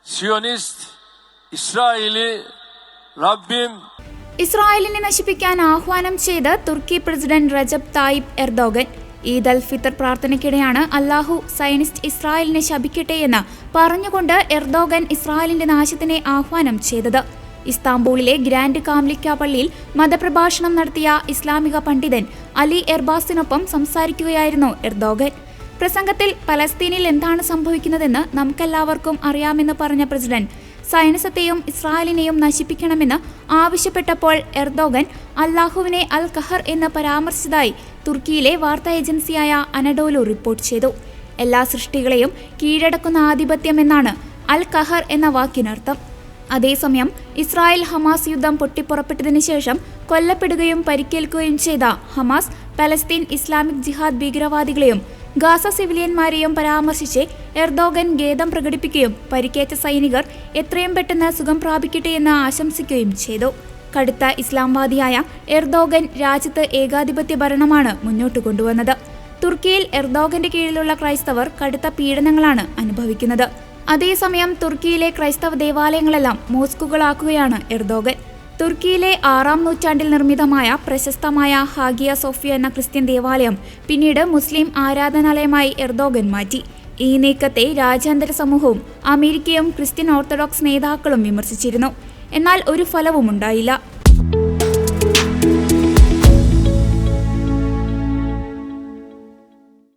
Siyonist İsrail'i Rabbim ഇസ്രായേലിനെ നശിപ്പിക്കാൻ ആഹ്വാനം ചെയ്ത് തുർക്കി president Recep തായിബ് Erdogan. Eid al Fitr പ്രാർത്ഥനയ്ക്കിടെയാണ് അല്ലാഹു സയനിസ്റ്റ് ഇസ്രായേലിനെ ശപിക്കട്ടെ എന്ന് പറഞ്ഞുകൊണ്ട് എർദോഗൻ ഇസ്രായേലിന്റെ നാശത്തിനെ ആഹ്വാനം ചെയ്തത്. ഇസ്താംബൂളിലെ ഗ്രാൻഡ് കാംലിക്ക പള്ളിയിൽ മതപ്രഭാഷണം നടത്തിയ ഇസ്ലാമിക പണ്ഡിതൻ അലി എർബാസിനൊപ്പം സംസാരിക്കുകയായിരുന്നു എർദോഗൻ. പ്രസംഗത്തിൽ പലസ്തീനിൽ എന്താണ് സംഭവിക്കുന്നതെന്ന് നമുക്കെല്ലാവർക്കും അറിയാമെന്ന് പറഞ്ഞ പ്രസിഡന്റ് സയനിസത്തെയും ഇസ്രായേലിനെയും നശിപ്പിക്കണമെന്ന് ആവശ്യപ്പെട്ടപ്പോൾ എർദോഗൻ അല്ലാഹുവിനെ അൽ ഖഹർ എന്ന് പരാമർശിച്ചതായി തുർക്കിയിലെ വാർത്താ ഏജൻസിയായ അനഡോലു റിപ്പോർട്ട് ചെയ്തു. എല്ലാ സൃഷ്ടികളെയും കീഴടക്കുന്ന ആധിപത്യം എന്നാണ് അൽ ഖഹർ എന്ന വാക്കിനർത്ഥം. അതേസമയം ഇസ്രായേൽ ഹമാസ് യുദ്ധം പൊട്ടിപ്പുറപ്പെട്ടതിനു ശേഷം കൊല്ലപ്പെടുകയും പരിക്കേൽക്കുകയും ചെയ്ത ഹമാസ് പലസ്തീൻ ഇസ്ലാമിക് ജിഹാദ് ഭീകരവാദികളെയും ഗാസ സിവിലിയന്മാരെയും പരാമർശിച്ച് എർദോഗൻ ഖേദം പ്രകടിപ്പിക്കുകയും പരിക്കേറ്റ സൈനികർ എത്രയും പെട്ടെന്ന് സുഖം പ്രാപിക്കട്ടെ എന്ന് ആശംസിക്കുകയും ചെയ്തു. കടുത്ത ഇസ്ലാംവാദിയായ എർദോഗൻ രാജ്യത്ത് ഏകാധിപത്യ ഭരണമാണ് മുന്നോട്ട് കൊണ്ടുവന്നത്. തുർക്കിയിൽ എർദോഗന്റെ കീഴിലുള്ള ക്രൈസ്തവർ കടുത്ത പീഡനങ്ങളാണ് അനുഭവിക്കുന്നത്. അതേസമയം തുർക്കിയിലെ ക്രൈസ്തവ ദേവാലയങ്ങളെല്ലാം മോസ്കുകളാക്കുകയാണ് എർദോഗൻ. തുർക്കിയിലെ 6-ാം നൂറ്റാണ്ടിൽ നിർമ്മിതമായ പ്രശസ്തമായ ഹാഗിയ സോഫിയ എന്ന ക്രിസ്ത്യൻ ദേവാലയം പിന്നീട് മുസ്ലിം ആരാധനാലയമായി എർദോഗൻ മാറ്റി. ഈ നീക്കത്തെ രാജ്യാന്തര സമൂഹവും അമേരിക്കയും ക്രിസ്ത്യൻ ഓർത്തഡോക്സ് നേതാക്കളും വിമർശിച്ചിരുന്നു. എന്നാൽ ഒരു ഫലവും ഉണ്ടായില്ല.